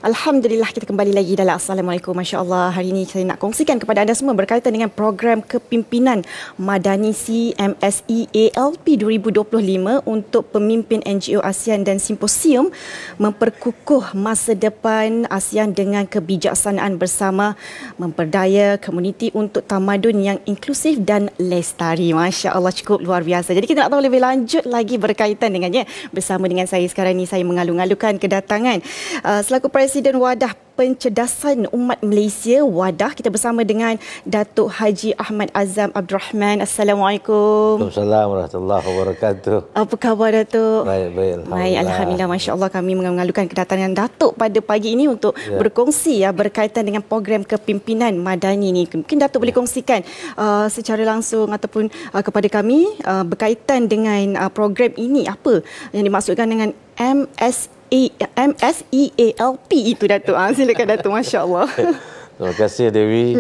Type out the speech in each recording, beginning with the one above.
Alhamdulillah, kita kembali lagi dalam Assalamualaikum. Masya Allah, hari ini saya nak kongsikan kepada anda semua berkaitan dengan program kepimpinan Madani CMSE ALP 2025 untuk pemimpin NGO ASEAN dan simposium memperkukuh masa depan ASEAN dengan kebijaksanaan bersama, memperdaya komuniti untuk tamadun yang inklusif dan lestari. Masya Allah, cukup luar biasa. Jadi kita nak tahu lebih lanjut lagi berkaitan dengannya. Bersama dengan saya sekarang ni, saya mengalu-alukan kedatangan selaku Presiden Wadah Pencerdasan Umat Malaysia, Wadah. Kita bersama dengan Datuk Haji Ahmad Azam Abdul Rahman. Assalamualaikum. Waalaikumsalam warahmatullahi wabarakatuh. Apa khabar, Datuk? Baik, Baik, Alhamdulillah. Masya Allah, kami mengalu-alukan kedatangan Datuk pada pagi ini untuk berkongsi berkaitan dengan program kepimpinan Madani ini. Mungkin Datuk boleh kongsikan secara langsung ataupun kepada kami berkaitan dengan program ini, apa yang dimaksudkan dengan MSEALP itu, Datuk. Silakan, Datuk. Masya Allah. Terima kasih, Dewi.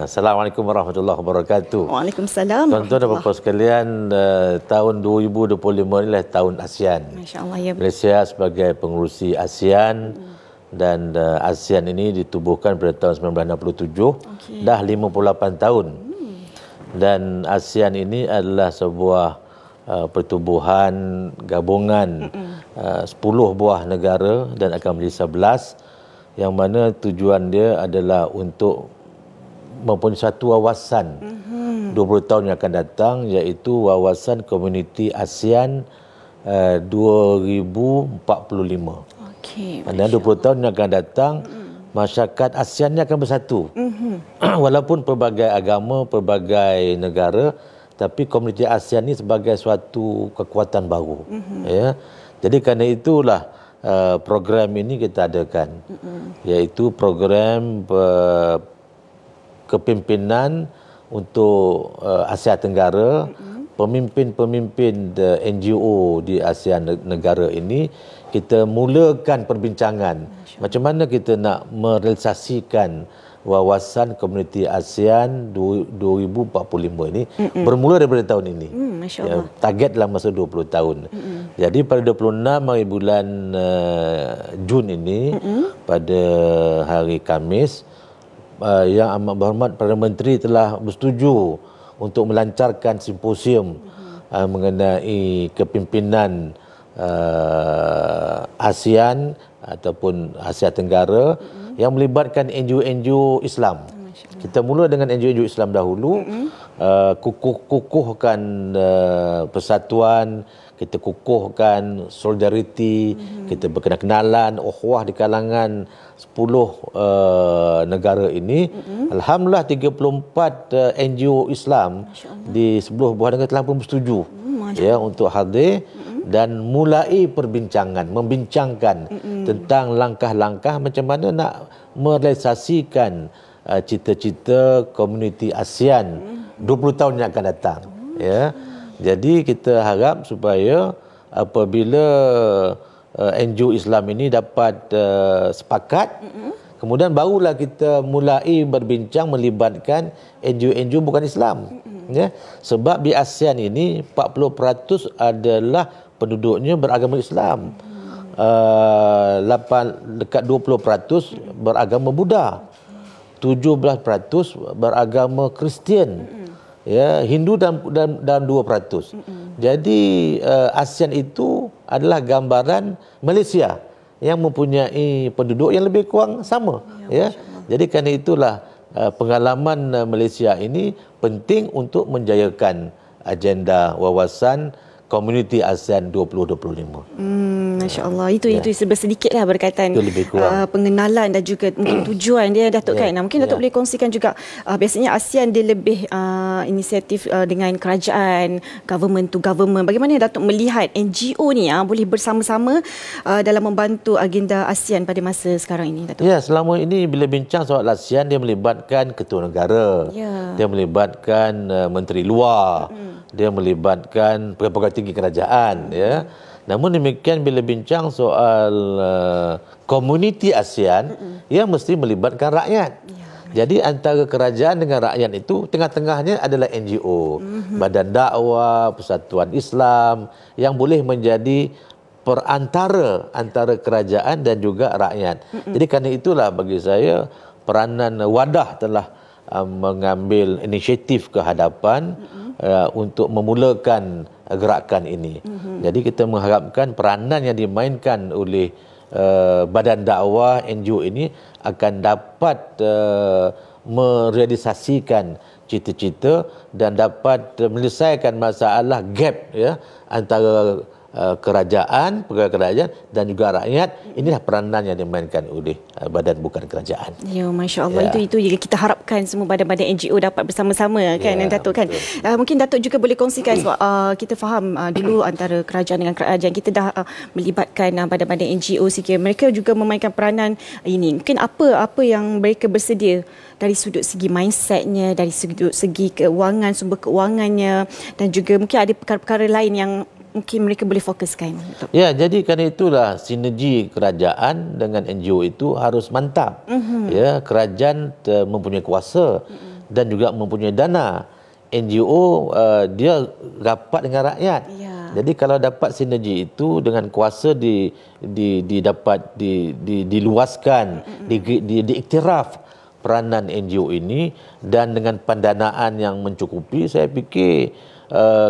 Assalamualaikum warahmatullahi wabarakatuh. Waalaikumsalam. Tuan-tuan dan puan-puan sekalian, tahun 2025 inilah tahun ASEAN. Masya Allah, ya. Malaysia sebagai pengurusi ASEAN dan ASEAN ini ditubuhkan pada tahun 1967. Dah 58 tahun. Dan ASEAN ini adalah sebuah pertubuhan gabungan 10 buah negara dan akan menjadi 11, yang mana tujuan dia adalah untuk mempunyai satu wawasan 20 tahun yang akan datang, iaitu wawasan komuniti ASEAN 2045. Dan 20 tahun yang akan datang, masyarakat ASEAN ini akan bersatu. Walaupun pelbagai agama, pelbagai negara, tapi komuniti ASEAN ini sebagai suatu kekuatan baru. Ya. Jadi kerana itulah program ini kita adakan, iaitu program kepimpinan untuk Asia Tenggara. Pemimpin-pemimpin NGO di ASEAN negara ini, kita mulakan perbincangan macam mana kita nak merealisasikan wawasan komuniti ASEAN 2045 ini, bermula daripada tahun ini. Target dalam masa 20 tahun. Jadi pada 26 hari bulan Jun ini, pada hari Khamis, Yang Amat Berhormat Perdana Menteri telah bersetuju untuk melancarkan simposium mengenai kepimpinan ASEAN ataupun Asia Tenggara yang melibatkan NGO-NGO Islam. Kita mula dengan NGO-NGO Islam dahulu, kukuhkan persatuan, kita kukuhkan solidariti, kita berkenalan, ukhuwah di kalangan 10 negara ini. Alhamdulillah 34 NGO Islam di 10 buah negara telah pun bersetuju untuk hadir dan mulai membincangkan tentang langkah-langkah macam mana nak merealisasikan cita-cita komuniti ASEAN 20 tahun yang akan datang. Ya. Jadi kita harap supaya apabila NGO Islam ini dapat sepakat, kemudian barulah kita mulai berbincang melibatkan NGO-NGO bukan Islam. Ya. Sebab di ASEAN ini 40% adalah penduduknya beragama Islam. Dekat 20% beragama Buddha. 17% beragama Kristian. Ya, Hindu dan 2%. Jadi ASEAN itu adalah gambaran Malaysia yang mempunyai penduduk yang lebih kurang sama. Ya. Jadi kerana itulah pengalaman Malaysia ini penting untuk menjayakan agenda wawasan komuniti ASEAN 2025. Masya Allah. Itu sedikitlah berkaitan pengenalan dan juga mungkin tujuan dia, Datuk, kan. Mungkin Datuk boleh kongsikan juga, biasanya ASEAN dia lebih inisiatif dengan kerajaan, government to government. Bagaimana Datuk melihat NGO ni boleh bersama-sama dalam membantu agenda ASEAN pada masa sekarang ini, Datuk? Ya, selama ini bila bincang soal ASEAN, dia melibatkan ketua negara, dia melibatkan menteri luar, dia melibatkan pegawai tinggi kerajaan. Ya. Namun demikian, bila bincang soal komuniti ASEAN, ia mesti melibatkan rakyat. Jadi antara kerajaan dengan rakyat itu, tengah-tengahnya adalah NGO, Badan Dakwah, Persatuan Islam, yang boleh menjadi perantara antara kerajaan dan juga rakyat. Jadi kerana itulah bagi saya peranan wadah telah mengambil inisiatif ke hadapan untuk memulakan gerakan ini. Jadi kita mengharapkan peranan yang dimainkan oleh badan dakwah NGO ini akan dapat merealisasikan cita-cita dan dapat menyelesaikan masalah gap ya antara kerajaan, pegawai kerajaan dan juga rakyat. Inilah peranan yang dimainkan oleh badan bukan kerajaan. Ya, Masya Allah. Itu yang kita harapkan semua badan-badan NGO dapat bersama-sama kan, Datuk kan. Mungkin Datuk juga boleh kongsikan sebab kita faham dulu antara kerajaan dengan kerajaan kita dah melibatkan badan-badan NGO sikit. Mereka juga memainkan peranan ini. Mungkin apa yang mereka bersedia dari sudut segi mindsetnya, dari sudut segi keuangan, sumber keuangannya dan juga mungkin ada perkara-perkara lain yang mungkin mereka boleh fokuskan. Ya, jadi kerana itulah sinergi kerajaan dengan NGO itu harus mantap. Ya, kerajaan mempunyai kuasa dan juga mempunyai dana. NGO dia rapat dengan rakyat. Jadi kalau dapat sinergi itu dengan kuasa diluaskan, diiktiraf peranan NGO ini dan dengan pendanaan yang mencukupi, saya fikir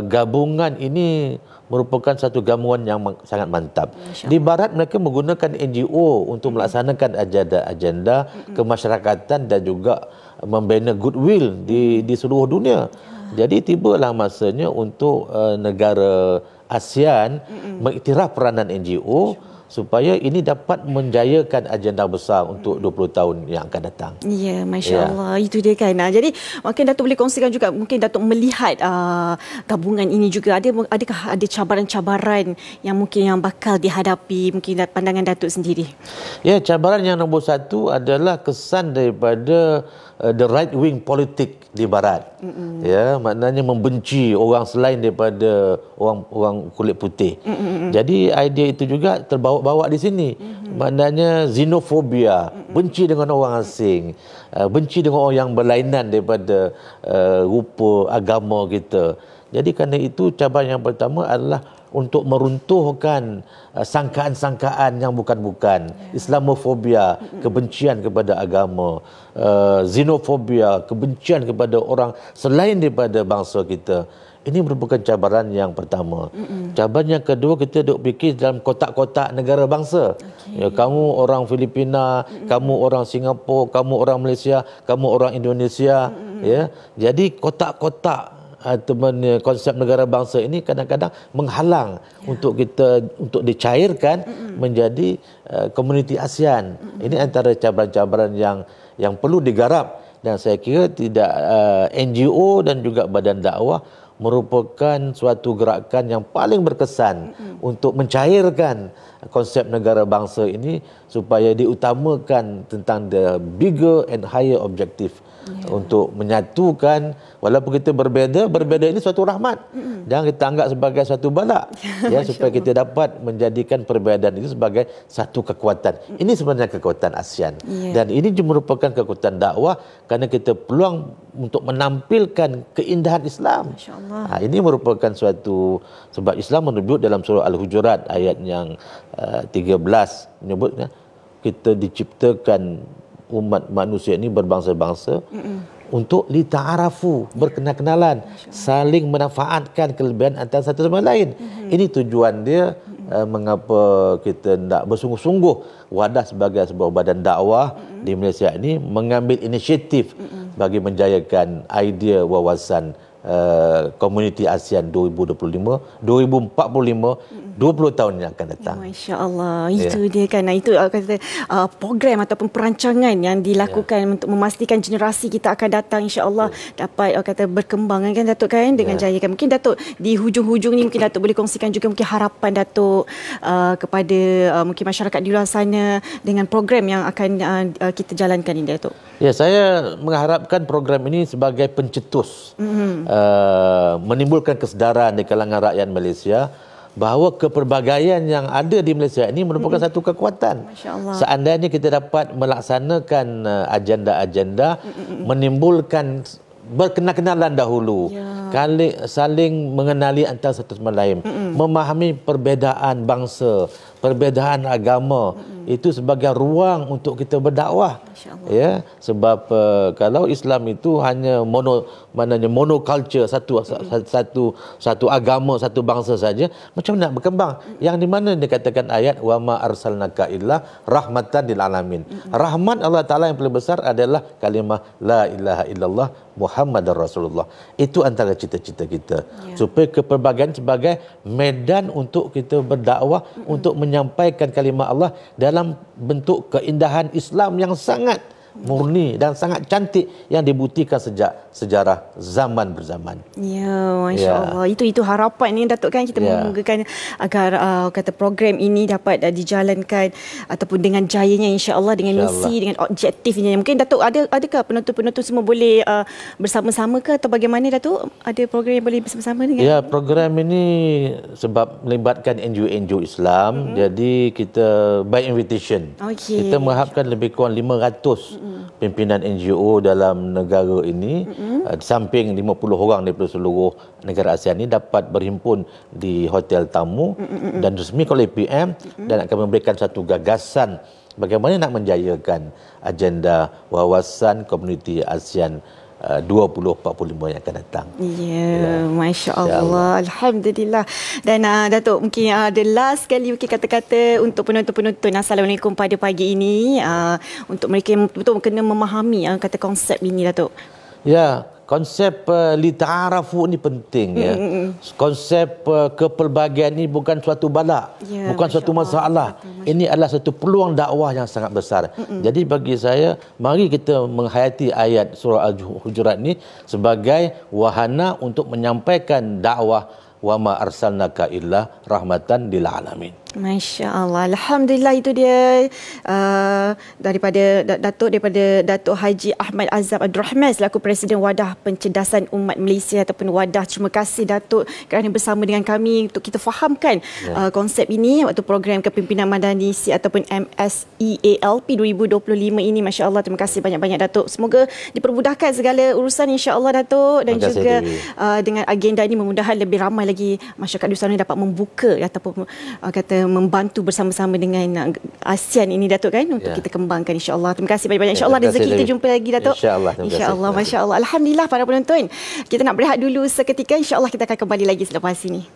gabungan ini merupakan satu gabungan yang sangat mantap. Di barat mereka menggunakan NGO untuk melaksanakan agenda-agenda kemasyarakatan dan juga membina goodwill di seluruh dunia. Jadi tibalah masanya untuk negara ASEAN mengiktiraf peranan NGO supaya ini dapat menjayakan agenda besar untuk 20 tahun yang akan datang. Ya, Masya Allah. Itu dia kan. Jadi mungkin Datuk boleh kongsikan juga, mungkin Datuk melihat gabungan ini juga, adakah ada cabaran-cabaran yang mungkin yang bakal dihadapi, mungkin pandangan Datuk sendiri? Ya, cabaran yang nombor satu adalah kesan daripada the right wing politik di barat. Ya, maknanya membenci orang selain daripada orang kulit putih. Jadi idea itu juga terbawa-bawa di sini. Maknanya xenofobia, benci dengan orang asing, benci dengan orang yang berlainan daripada rupa agama kita. Jadi kerana itu cabaran yang pertama adalah untuk meruntuhkan sangkaan-sangkaan yang bukan-bukan. Islamofobia, kebencian kepada agama, xenofobia, kebencian kepada orang selain daripada bangsa kita. Ini merupakan cabaran yang pertama. Cabaran yang kedua, kita duk fikir dalam kotak-kotak negara bangsa. Ya, kamu orang Filipina, kamu orang Singapura, kamu orang Malaysia, kamu orang Indonesia. Ya, jadi kotak-kotak konsep negara bangsa ini kadang-kadang menghalang untuk dicairkan menjadi komuniti ASEAN. Ini antara cabaran-cabaran yang perlu digarap, dan saya kira tidak NGO dan juga badan dakwah merupakan suatu gerakan yang paling berkesan untuk mencairkan konsep negara bangsa ini supaya diutamakan tentang the bigger and higher objective. Untuk menyatukan, walaupun kita berbeza ini suatu rahmat. Jangan kita anggap sebagai satu bala. Ya, supaya kita dapat menjadikan perbezaan itu sebagai satu kekuatan. Ini sebenarnya kekuatan ASEAN. Dan ini merupakan kekuatan dakwah kerana kita peluang untuk menampilkan keindahan Islam. Ini merupakan suatu, sebab Islam menyebut dalam surah Al-Hujurat ayat yang 13 menyebutnya kita diciptakan umat manusia ini berbangsa-bangsa untuk lita'arafu, berkenal-kenalan, saling memanfaatkan kelebihan antara satu sama lain. Ini tujuan dia, mengapa kita nak bersungguh-sungguh wadah sebagai sebuah badan dakwah di Malaysia ini mengambil inisiatif bagi menjayakan idea wawasan komuniti ASEAN 2025, 2045, 20 tahun yang akan datang. Masya Allah, itu dia kan. Itu kata program ataupun perancangan yang dilakukan untuk memastikan generasi kita akan datang insya-Allah dapat kata berkembang kan Datuk kan dengan jaya kan. Mungkin Datuk di hujung-hujung ni mungkin Datuk boleh kongsikan juga mungkin harapan Datuk kepada mungkin masyarakat di luar sana dengan program yang akan kita jalankan ini Datuk. Ya, saya mengharapkan program ini sebagai pencetus menimbulkan kesedaran di kalangan rakyat Malaysia bahawa kepelbagaian yang ada di Malaysia ini merupakan satu kekuatan. Seandainya kita dapat melaksanakan agenda-agenda menimbulkan berkenal-kenalan dahulu, saling mengenali antara satu sama lain, memahami perbezaan bangsa, perbezaan agama, itu sebagai ruang untuk kita berdakwah. Ya, sebab kalau Islam itu hanya monoculture, satu agama, satu bangsa saja, macam nak berkembang? Yang di mana dikatakan ayat wa ma arsalnaka illa rahmatan lil alamin. Rahmat Allah Taala yang paling besar adalah kalimah la ilaha illallah Muhammadar Rasulullah. Itu antara cita-cita kita. Supaya kepelbagaian sebagai medan untuk kita berdakwah, untuk menyampaikan kalimah Allah dalam bentuk keindahan Islam yang sangat murni dan sangat cantik yang dibuktikan sejak sejarah zaman berzaman. Ya, Masya Allah. Itu harapan ni Datuk kan, kita memogakan agar kata program ini dapat dijalankan ataupun dengan jayanya insya-Allah, dengan misi, dengan objektifnya. Mungkin Datuk adakah penonton-penonton semua boleh bersama-sama ke atau bagaimana Datuk? Ada program yang boleh bersama-sama dengan? Ya, program ini sebab melibatkan NGO-NGO Islam, jadi kita by invitation. Kita mengharapkan lebih kurang 500 pimpinan NGO dalam negara ini, di samping 50 orang daripada seluruh negara ASEAN ini dapat berhimpun di hotel tamu dan resmi oleh PM, dan akan memberikan satu gagasan bagaimana nak menjayakan agenda wawasan komuniti ASEAN 2045 yang akan datang. Ya, Masya Allah. Alhamdulillah. Dan Datuk, mungkin ada last sekali mungkin kata-kata untuk penonton-penonton Assalamualaikum pada pagi ini, untuk mereka yang betul kena memahami kata konsep ini Datuk. Ya, konsep lita'arafu ni penting ya. Konsep kepelbagaian ni bukan suatu bala, bukan suatu masalah. Ini adalah satu peluang dakwah yang sangat besar. Jadi bagi saya, mari kita menghayati ayat surah Al-Hujurat ni sebagai wahana untuk menyampaikan dakwah wa ma arsalnaka illa rahmatan lil alamin. Masya Allah. Alhamdulillah, itu dia daripada Datuk Haji Ahmad Azam Abdul Rahman selaku Presiden Wadah Pencerdasan Umat Malaysia ataupun Wadah. Terima kasih Datuk kerana bersama dengan kami untuk kita fahamkan konsep ini waktu program Kepimpinan Madanisi ataupun MSEALP 2025 ini. Masya Allah, terima kasih banyak-banyak Datuk. Semoga dipermudahkan segala urusan insya Allah Datuk, dan juga dengan agenda ini memudahkan lebih ramai lagi masyarakat di sana dapat membuka ataupun membantu bersama-sama dengan ASEAN ini Datuk kan, untuk kita kembangkan insya-Allah. Terima kasih banyak-banyak. Insya-Allah rezeki kita jumpa lagi Datuk. Insya-Allah. Masya-Allah. Alhamdulillah para penonton. Kita nak berehat dulu seketika, insya-Allah kita akan kembali lagi selepas ini.